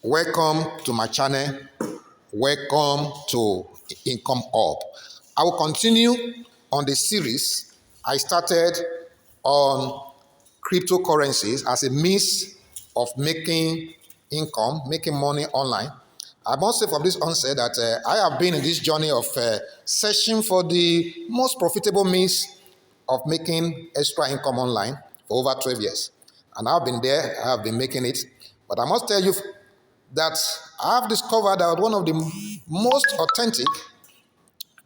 Welcome to my channel. Welcome to Income Up. I will continue on the series I started on cryptocurrencies as a means of making income, making money online. I must say from this onset that I have been in this journey of searching for the most profitable means of making extra income online for over 12 years. And I've been there, I have been making it. But I must tell you that I have discovered that one of the most authentic,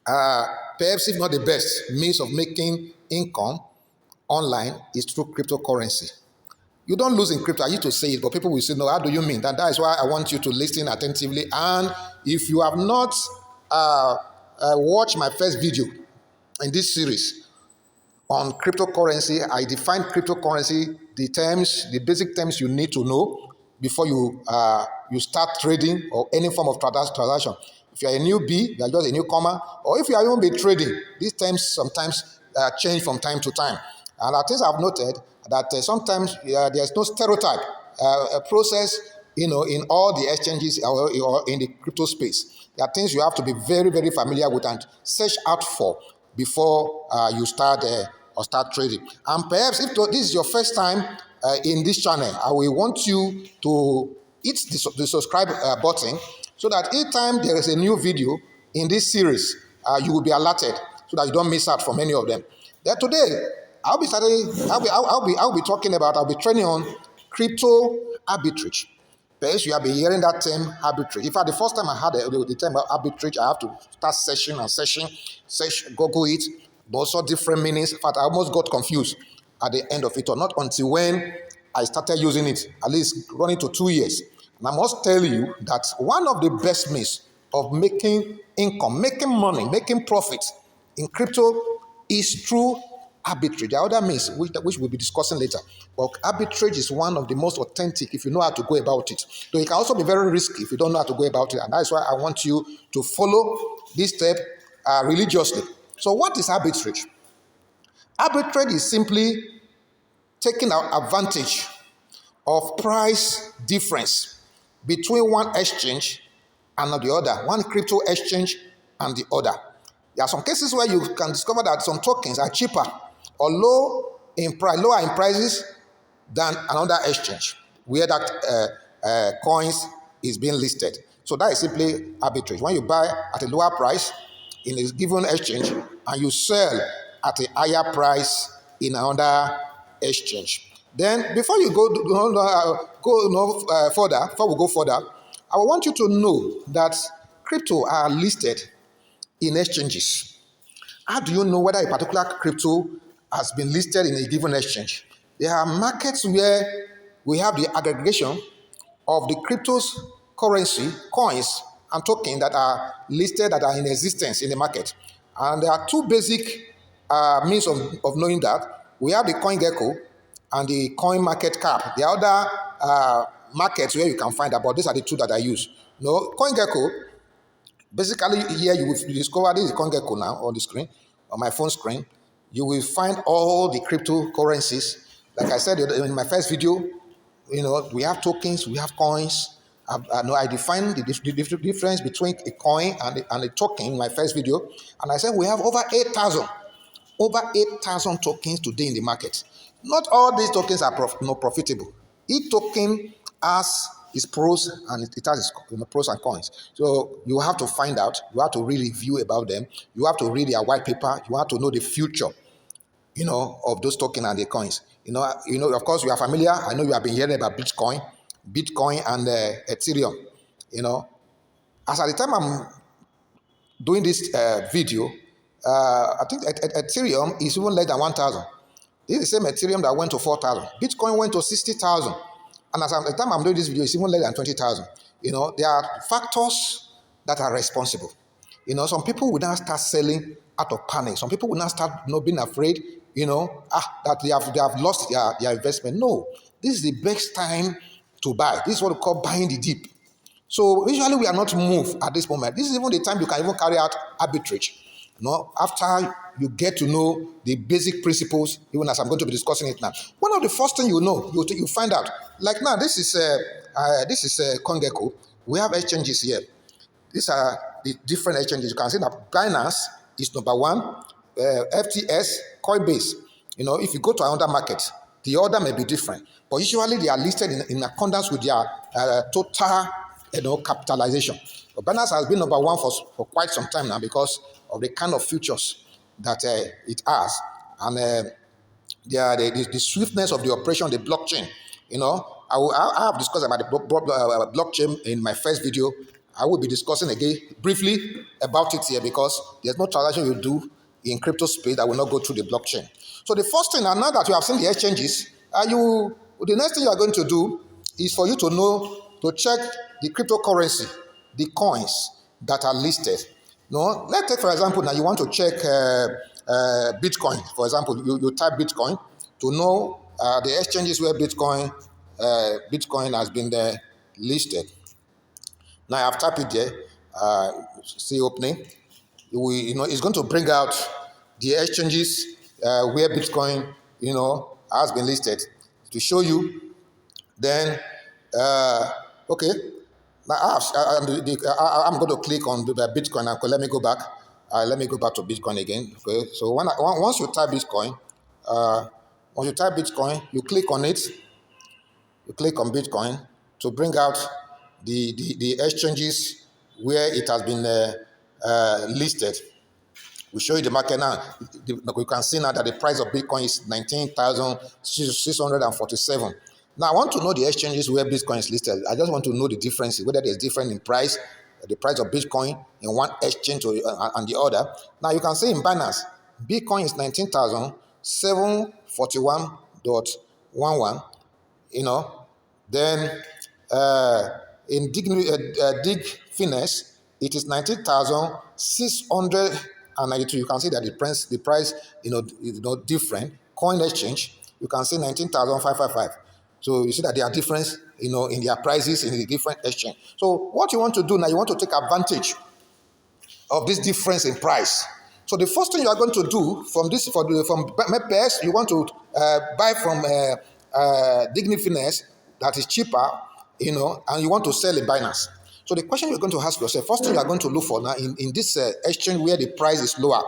perhaps if not the best, means of making income online is through cryptocurrency. You don't lose in crypto. I used to say it, but people will say, no, how do you mean? That is why I want you to listen attentively. And if you have not watched my first video in this series on cryptocurrency, I define cryptocurrency, the terms, the basic terms you need to know before you start trading or any form of transaction. If you are a newbie, you are just a newcomer, or if you are even be trading, these terms sometimes change from time to time. And at least I've noted that sometimes there's no stereotype process, in all the exchanges or in the crypto space. There are things you have to be very, very familiar with and search out for before you start trading. And perhaps if this is your first time in this channel, I will want you to hit the subscribe button so that each time there is a new video in this series, you will be alerted so that you don't miss out from any of them. Then today, I'll be talking about, I'll be training on crypto arbitrage. Perhaps you have been hearing that term arbitrage. In fact, the first time I heard the term arbitrage, I have to start search, Google it, but also different meanings. In fact, I almost got confused at the end of it, or not until when I started using it, at least running to 2 years. And I must tell you that one of the best means of making income, making money, making profit in crypto is through arbitrage. There are other means which we'll be discussing later. But arbitrage is one of the most authentic if you know how to go about it. Though it can also be very risky if you don't know how to go about it. And that's why I want you to follow this step religiously. So what is arbitrage? Arbitrage is simply taking advantage of price difference between one exchange and the other, one crypto exchange and the other. There are some cases where you can discover that some tokens are cheaper or lower in prices than another exchange where that coins is being listed. So that is simply arbitrage. When you buy at a lower price in a given exchange and you sell at a higher price in another exchange. Then before you go further, before we go further, I want you to know that crypto are listed in exchanges. How do you know whether a particular crypto has been listed in a given exchange? There are markets where we have the aggregation of the cryptocurrency, coins, and tokens that are listed, that are in existence in the market. And there are two basic means of knowing that. We have the CoinGecko and the coin market cap. There are other markets where you can find that, but these are the two that I use. CoinGecko, basically here you will discover, this is CoinGecko now on the screen, on my phone screen. You will find all the cryptocurrencies. Like I said in my first video, we have tokens, we have coins. I defined the difference between a coin and a token in my first video. And I said we have over 8,000 tokens today in the market. Not all these tokens are profitable. Each token has its pros and it has its pros and cons. So you have to find out, you have to really review about them, you have to read their white paper, you have to know the future, of those tokens and the coins. Of course, you are familiar. I know you have been hearing about Bitcoin and Ethereum. As at the time I'm doing this video, I think Ethereum is even less than 1,000. This is the same Ethereum that went to 4,000. Bitcoin went to 60,000. And as at the time I'm doing this video, it's even less than 20,000. There are factors that are responsible. Some people will now start selling out of panic. Some people will now start being afraid, that they have lost their investment. No, this is the best time to buy. This is what we call buying the dip. So usually we are not moved at this moment. This is even the time you can even carry out arbitrage. After you get to know the basic principles, even as I'm going to be discussing it now, one of the first things you find out, like now, this is CoinGecko. We have exchanges here. These are the different exchanges. You can see that Binance is number one, FTS, Coinbase. If you go to another market, the order may be different, but usually they are listed in accordance with their total capitalization. But Binance has been number one for quite some time now because of the kind of features that it has, and the swiftness of the operation, the blockchain. I have discussed about the blockchain in my first video. I will be discussing again briefly about it here because there's no transaction you do in crypto space that will not go through the blockchain. So the first thing, and now that you have seen the exchanges, the next thing you are going to do is for you to check the cryptocurrency, the coins that are listed. Let's take for example now you want to check Bitcoin. For example, you type Bitcoin to know the exchanges where Bitcoin has been listed. Now I've typed it there. See opening. It's going to bring out the exchanges where Bitcoin has been listed to show you. Then okay. Now I'm going to click on the Bitcoin. Okay, let me go back. Let me go back to Bitcoin again. Okay. So once you type Bitcoin, you click on it. You click on Bitcoin to bring out the exchanges where it has been listed. We show you the market now. You can see now that the price of Bitcoin is 19,647. Now, I want to know the exchanges where Bitcoin is listed. I just want to know the difference, whether there's difference in price, the price of Bitcoin in one exchange and the other. Now, you can see in Binance, Bitcoin is 19,741.11. Then in Dig Finesse, it is 19,692. You can see that the price is different. Coin Exchange, you can see 19,555. So you see that there are difference, in their prices in the different exchange. So what you want to do now, you want to take advantage of this difference in price. So the first thing you are going to do from MPS, you want to buy from Dignifinance that is cheaper, and you want to sell in Binance. So the question you're going to ask yourself, first thing you are going to look for now in this exchange where the price is lower,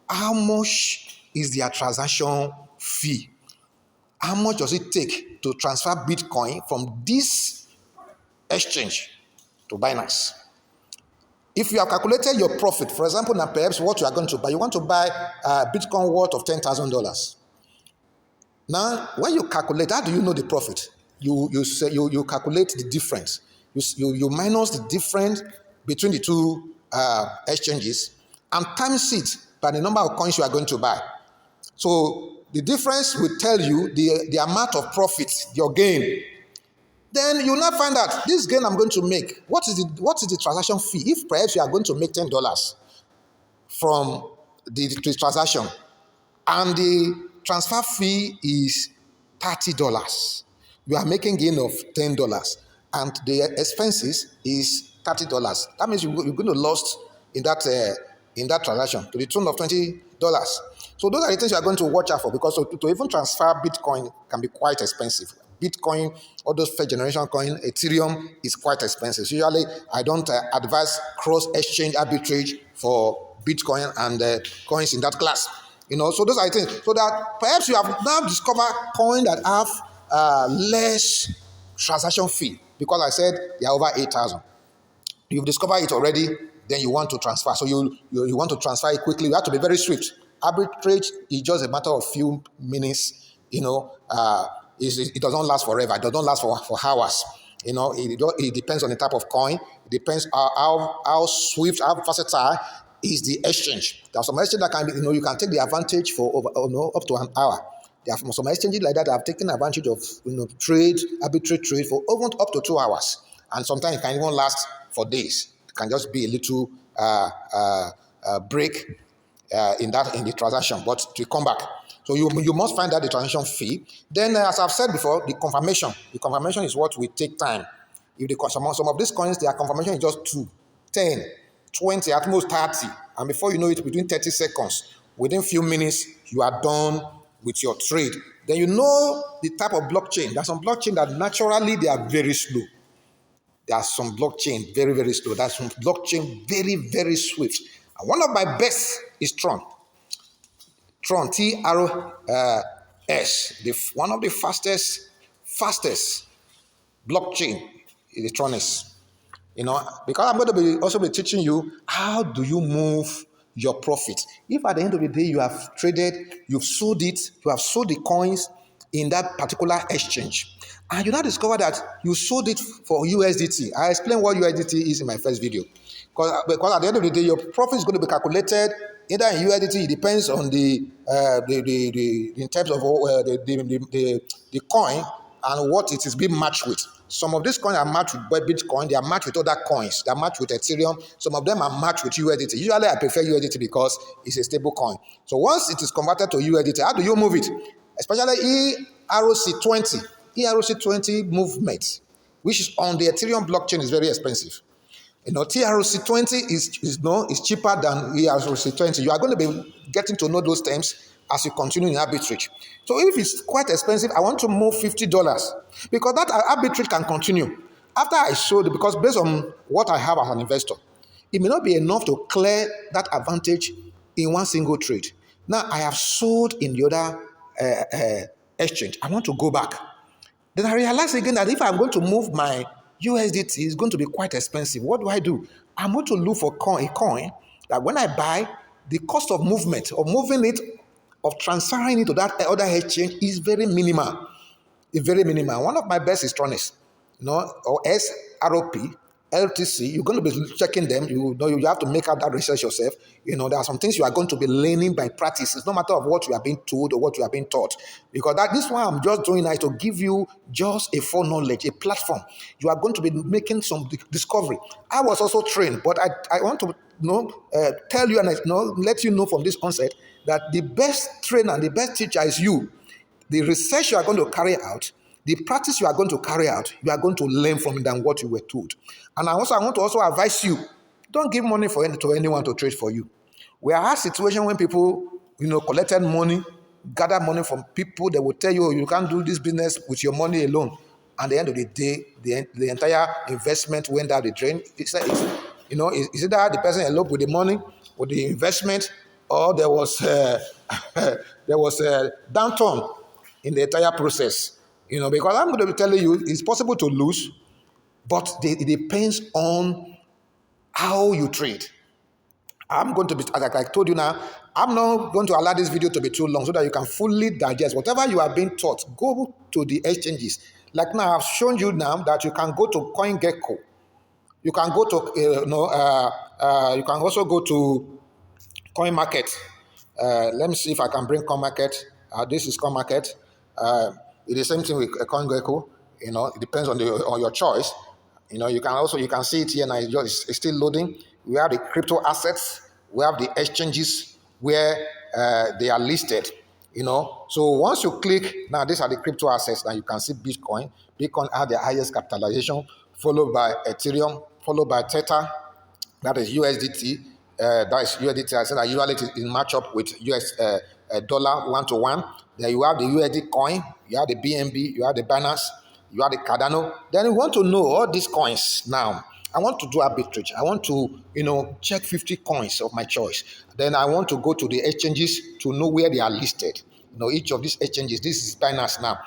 how much is their transaction fee? How much does it take to transfer Bitcoin from this exchange to Binance? If you have calculated your profit, for example, now perhaps what you are going to buy, you want to buy Bitcoin worth of $10,000. Now, when you calculate, how do you know the profit? You calculate the difference. You minus the difference between the two exchanges and times it by the number of coins you are going to buy. So the difference will tell you the amount of profit, your gain. Then you'll not find out this gain I'm going to make. What is the transaction fee? If perhaps you are going to make $10 from the transaction and the transfer fee is $30, you are making gain of $10 and the expenses is $30. That means you're going to lose in that transaction to the tune of $20. So those are the things you are going to watch out for, because to even transfer Bitcoin can be quite expensive. Bitcoin, all those first generation coin, Ethereum is quite expensive. So usually, I don't advise cross-exchange arbitrage for Bitcoin and coins in that class. So those are the things. So that perhaps you have now discovered coins that have less transaction fee, because I said they are over 8,000. You've discovered it already, then you want to transfer. So you want to transfer it quickly. You have to be very swift. Arbitrage is just a matter of few minutes. It doesn't last forever. It doesn't last for hours. It depends on the type of coin. It depends how swift, how versatile is the exchange. There are some exchanges that can be, you can take the advantage for over, up to an hour. There are some exchanges like that have taken advantage of arbitrage trade for even up to 2 hours, and sometimes it can even last for days. It can just be a little break in the transaction, but to come back. So you must find out the transaction fee. Then, as I've said before, the confirmation. The confirmation is what will take time. If some of these coins, their confirmation is just 2, 10, 20, at most 30. And before you know it, within 30 seconds, within few minutes, you are done with your trade. Then you know the type of blockchain. There's some blockchain that naturally they are very slow. There are some blockchain very, very slow. There's some blockchain very, very swift. And one of my best is Tron. Tron, T-R-O-S. One of the fastest blockchain is Tron is. Because I'm going to be also be teaching you how do you move your profit. If at the end of the day you have traded, you've sold it, you have sold the coins in that particular exchange, and you now discover that you sold it for USDT. I explained what USDT is in my first video. Because at the end of the day, your profit is going to be calculated either in USDT. It depends on the in terms of the coin and what it is being matched with. Some of these coins are matched with Bitcoin. They are matched with other coins. They are matched with Ethereum. Some of them are matched with USDT. Usually, I prefer USDT because it's a stable coin. So once it is converted to USDT, how do you move it? Especially ERC20. ERC20 movement, which is on the Ethereum blockchain, is very expensive. TRC20 is cheaper than ERC20. You are going to be getting to know those terms as you continue in arbitrage. So if it's quite expensive, I want to move $50 because that arbitrage can continue. After I sold it, because based on what I have as an investor, it may not be enough to clear that advantage in one single trade. Now I have sold in the other exchange. I want to go back. Then I realized again that if I'm going to move my USDT, it's going to be quite expensive. What do? I'm going to look for a coin that when I buy, the cost of movement, of moving it, of transferring it to that other exchange is very minimal. It's very minimal. One of my best is Tronis, or SROP, LTC. You're going to be checking them. You have to make out that research yourself. There are some things you are going to be learning by practice. It's no matter of what you are being told or what you are being taught. Because this one I'm just doing is to give you just a foreknowledge, a platform. You are going to be making some discovery. I was also trained, but I want to tell you and let you know from this onset that the best trainer and the best teacher is you. The research you are going to carry out, the practice you are going to carry out, you are going to learn from it than what you were told. And I want to also advise you, don't give money to anyone to trade for you. We have had situations when people, collected money, gathered money from people that will tell you, you can't do this business with your money alone. At the end of the day, the entire investment went down the drain. Is either the person eloped with the money, with the investment, or there was a downturn in the entire process. Because I'm going to be telling you, it's possible to lose, but it depends on how you trade. I'm going to be, like I told you now, I'm not going to allow this video to be too long so that you can fully digest whatever you are being taught. Go to the exchanges. Like now, I've shown you now that you can go to CoinGecko. You can go to, you can also go to Coin Market. Let me see if I can bring Coin Market. This is Coin Market. It's the same thing with CoinGecko. It depends on your choice. You can see it here now. It's still loading. We have the crypto assets. We have the exchanges where they are listed. So once you click, now these are the crypto assets. Now you can see Bitcoin. Bitcoin has the highest capitalization, followed by Ethereum, followed by Tether. That is USDT. That is USDT. I said that usually it is match up with US dollar 1-to-1. Then you have the USD coin, you have the BNB, you have the Binance, you have the Cardano. Then you want to know all these coins now. I want to do arbitrage. I want to, check 50 coins of my choice. Then I want to go to the exchanges to know where they are listed. Each of these exchanges, this is Binance now.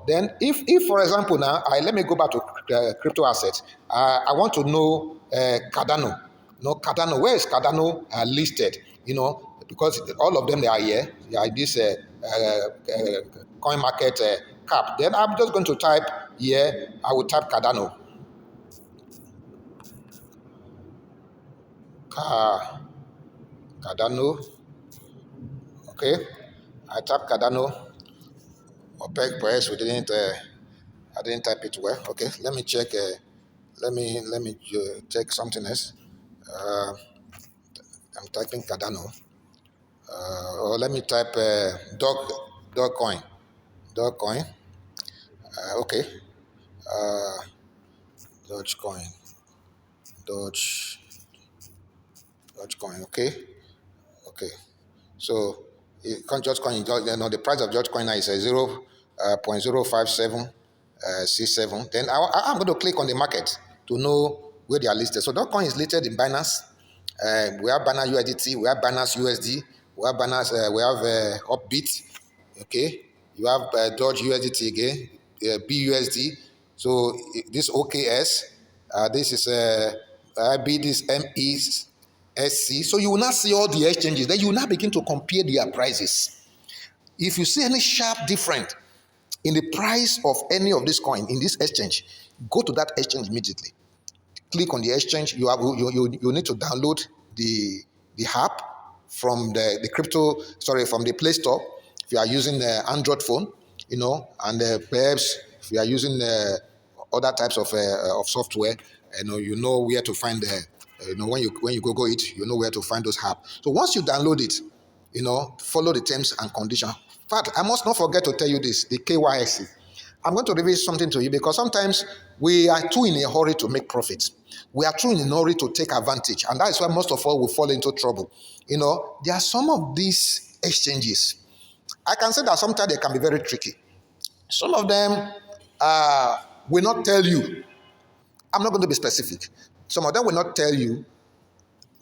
Then if for example now, let me go back to crypto assets. I want to know Cardano. Cardano, where is Cardano listed? Because all of them they are here. They are this coin market cap. Then I'm just going to type here. I will type Cardano. Cardano. Okay. I type Cardano. Perhaps we didn't. I didn't type it well. Okay. Let me check. Let me check something else. I'm typing Cardano. Or let me type Dogecoin. Dogecoin. Okay. Dogecoin. Doge. Dogecoin, okay, okay. So Dogecoin, the price of Dogecoin now is 0.057 Then I'm going to click on the market to know where they are listed. So Dogecoin is listed in Binance. We have Binance USDT, we have Binance USD, we have Binance, we have Upbit, okay. You have Doge USDT again, BUSD. So this OKS, this is IB, this MESC. So you will not see all the exchanges. Then you will not begin to compare their prices. If you see any sharp difference in the price of any of this coin in this exchange, go to that exchange immediately. Click on the exchange. You need to download the app from the from the Play Store. If you are using the Android phone, and perhaps if you are using other types of software, you know where to find the, when you Google it, you know where to find those apps. So once you download it, follow the terms and conditions. In fact, I must not forget to tell you this: the KYC. I'm going to reveal something to you because sometimes we are too in a hurry to make profits. We are too in a hurry to take advantage. And that is why most of us will fall into trouble. There are some of these exchanges. I can say that sometimes they can be very tricky. Some of them will not tell you. I'm not going to be specific. Some of them will not tell you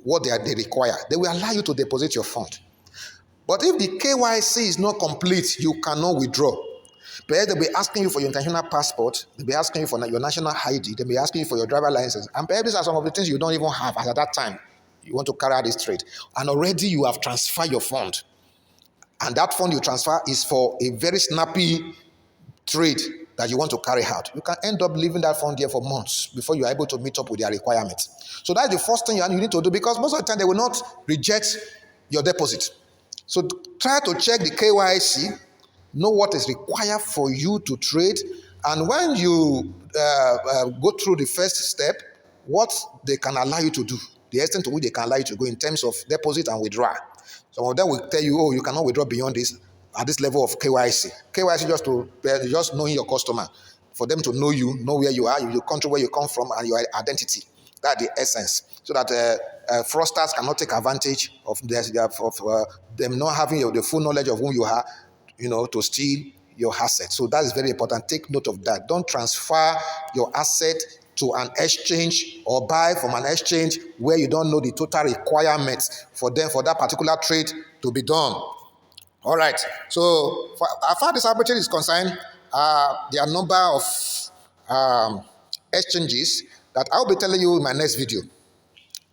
what they require. They will allow you to deposit your fund. But if the KYC is not complete, you cannot withdraw. Perhaps they'll be asking you for your international passport, they'll be asking you for your national ID, they'll be asking you for your driver license, and perhaps these are some of the things you don't even have at that time. You want to carry out this trade, and already you have transferred your fund, and that fund you transfer is for a very snappy trade that you want to carry out. You can end up leaving that fund there for months before you are able to meet up with their requirements. So that's the first thing you need to do, because most of the time they will not reject your deposit. So try to check the KYC, know what is required for you to trade, and when you go through the first step, what they can allow you to do, the extent to which they can allow you to go in terms of deposit and withdrawal. Some of them will tell you, oh, you cannot withdraw beyond this at this level of KYC. KYC just knowing your customer, for them to know you, know where you are, your country, where you come from, and your identity. That's the essence. So that fraudsters cannot take advantage of them not having the full knowledge of who you are, to steal your asset. So that is very important. Take note of that. Don't transfer your asset to an exchange or buy from an exchange where you don't know the total requirements for that particular trade to be done. All right. So as far as this arbitrage is concerned, there are a number of exchanges that I'll be telling you in my next video.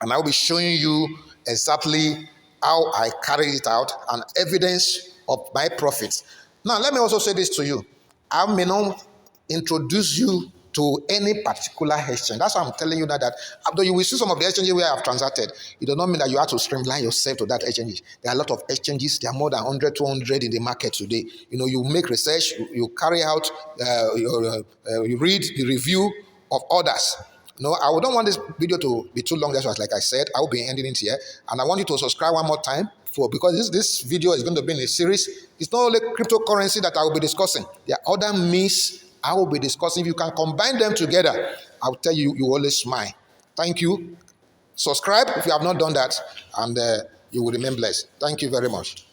And I'll be showing you exactly how I carried it out and evidence of my profits. Now, let me also say this to you. I may not introduce you to any particular exchange. That's why I'm telling you that although you will see some of the exchanges where I've transacted, it does not mean that you have to streamline yourself to that exchange. There are a lot of exchanges. There are more than 100, 200 in the market today. You make research, you carry out, you read the review of others. No, I don't want this video to be too long. That's what, like I said, I will be ending it here. And I want you to subscribe one more time because this video is going to be in a series. It's not only cryptocurrency that I will be discussing. There are other means I will be discussing. If you can combine them together, I'll tell you, you always smile. Thank you. Subscribe if you have not done that, and you will remain blessed. Thank you very much.